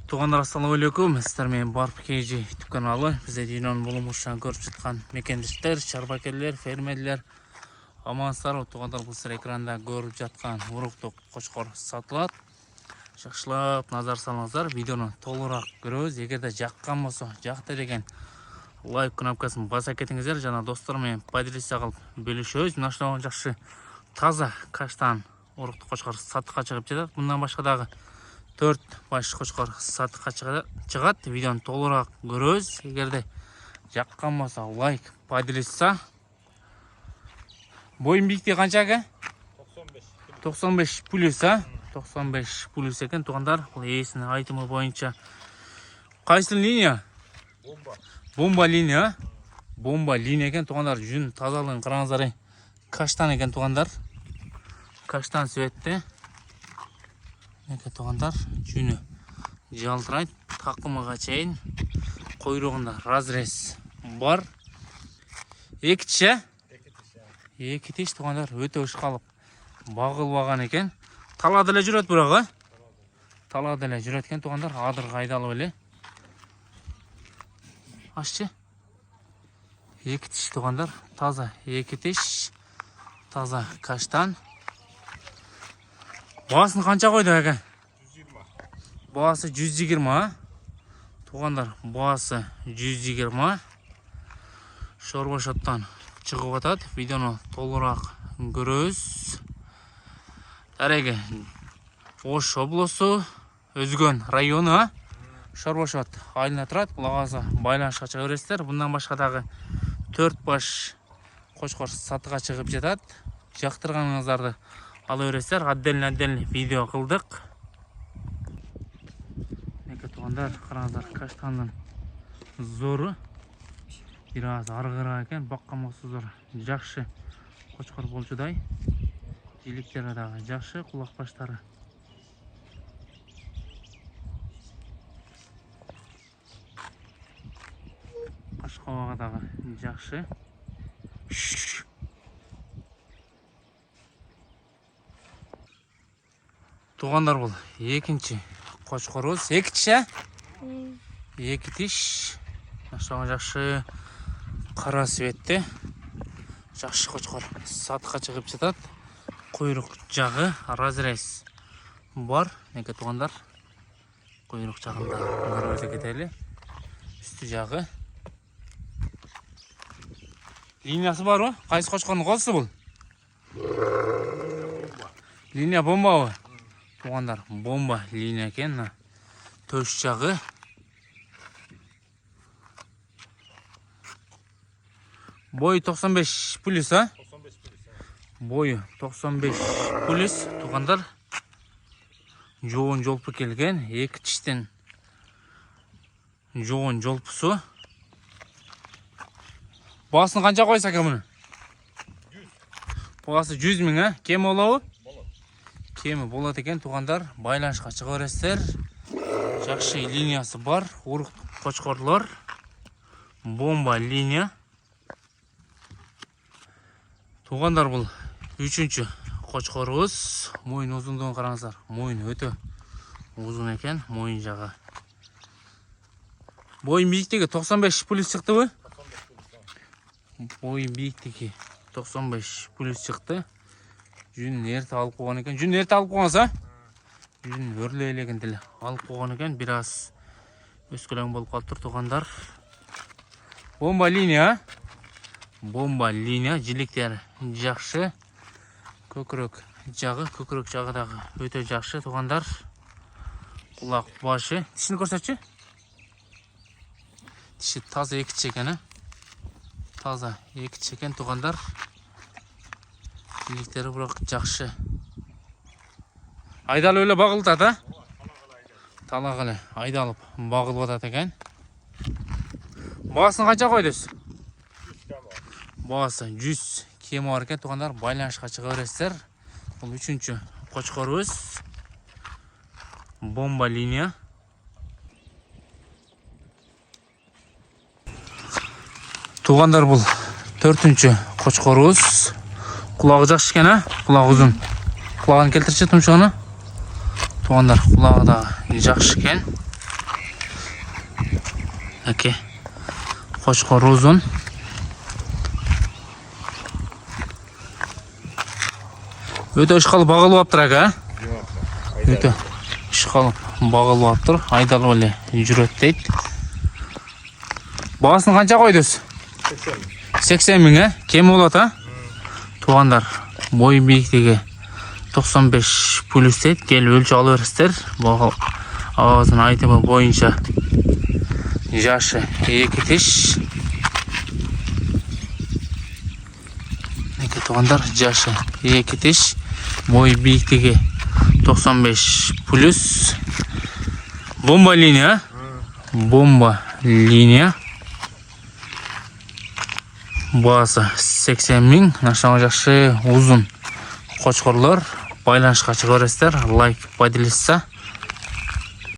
Туғандар, ассалаумалейкум. Сіздер мен Барп KG YouTube каналы. Бізде дүйнөнүн булумушан көрүп жаткан мекендештер, чарбакерлер, фермерлер, амансыздар. Туғандар, бұл сіздер экранда көрүп жаткан уруктук кочкор сатылат. Жакшылап назар салыңыздар. Видеону толураак көрөбүз. Эгерде жаккан болсо, жакты деген лайк кнопкасын баса кетиңиздер. Жана достор менен поделиться кылып бөлүшөбүз. Мына ушундай жакшы таза каштан уруктук кочкор сатыкка чыгып жатат. Мындан башка дагы 4 баш кочкор сатыкка чыгат. Видеону толураак көрөбүз. Эгерде жаккан болсо лайк, поделиться. Боюн бийиктиги канча ака? 95 плюс, 95 плюс экен. Тугандар, бул ээсинин айтымы боюнча кайсы линия? Бомба линия. Бомба линия экен. Тугандар, жүн тазалыгын караңыздар. Каштан экен тугандар. Каштан светте. Эке тугандар, жүнү жалтырайт, такымыга чейин койругунда разрез бар. Эки тиш тугандар, өтө ышкалып багылбаган экен. Талада эле жүрөт бирок, талада эле жүрөт экен тугандар, адырга айдалып эле. Ашчы. Эки тиш тугандар, таза эки тиш, таза каштан. Баасын канча койду ака? 120. Баасы 120. Тугандар, баасы 120. Шорбошоттон чыгып атат. Видеону толураак көрөбүз. Дареги Ош облусу, Өзгөн району, Шорбошот айылына турат. Булагазы байланышка чыга бересиздер. Bundan башка дагы 4 баш кочкор сатыга чыгып жатат. Жактырганыңыздарды ала бересиздер. Отдельно видео кылдык. Эке тугандар, караңыздар, каштандын зору бир аз аргыраак экен. Баккан болсоңуздар жакшы кочкор болчудай. Жиликтери дагы жакшы, кулак баштары кашкабага дагы жакшы. Тугандар, бул экинчи кочкорубуз. Эки тиш, эки тиш. Ошого жакшы кара светте жакшы кочкор сатыкка чыгып жатат. Койрук жагы разрез бар. Эке тугандар, койрук жагында көрөбүз кетели. Үстү жагы линиясы барбы? Кайсы кочкордун колусу бул? Линия бомбабы? Тугандар, бомба линия экен. Төш жагы. Бою 95 плюс, 95 плюс. Бою 95 плюс. Тугандар, жоон жолпу келген. Эки тиштен жоон жолпусу. Баасын канча койсак муну? 100. Баасы 100 миң, кем болобу? Кеми болот экен тугандар, байланышка чыга бересиздер. Жакшы линиясы бар, урук кочкорлор. Бомба линия. Тугандар, бул 3-чү кочкорубуз. Моюн узундугун караңыздар. Моюн өтө узун экен, моюн жагы. Боюн бийиктиги 95 плюс чыктыбы? 95 плюс. Боюн бийиктиги 95 плюс чыкты. Жүн эрте алып койгон экен. Жүн эрте алып койгонсу? Жүн өрлөй элеген деле алып койгон экен. Бир аз өскөлөң болуп калыптыр тугандар. Бомба линия. Бомба линия. Жиликтер жакшы. Көкүрөк жагы дагы өтө жакшы тугандар. Кулак башы. Тишини көрсөтчү. Тиши таза эки тиш экен. Таза эки тиш экен тугандар. Жиликтери бирок жакшы. Айдалып эле багылып атат, Талак эле айдалып багылып атат экен. Баасын канча койдуз? 100 кем. Баасы 100 кем бар экен тугандар, байланышка чыга бересиздер. Бул 3-чү кочкорубуз. Бомба линия. Тугандар, бул 4-чү кочкорубуз. Кулагы жакшы экен, кулагы узун. Кулагын келтирчи тумшугуну. Тугандар, кулагы да жакшы экен. Әке. Қошқар uzun. Өте ұшқалы бағылып аптыр әке, Өте ұшқалы бағылып аптыр. Айдалы оле жүрет дейді. Бағасын қанша қойдыз? 80 мың, кем болады, туғандар. Бой биіктігі 95 плюс дейді. Кел өлші алып өрістер. Ağzın айтымы бойынша жашы 2 теш. Туғандар жашы 2 теш. Бой биіктігі 95 плюс. Бомба линия. Бомба линия. Бағасы 80 мың. Нашаңа жақшы uzun қошқарлар. Байланышқа шығарыстар. Лайк, поделісса.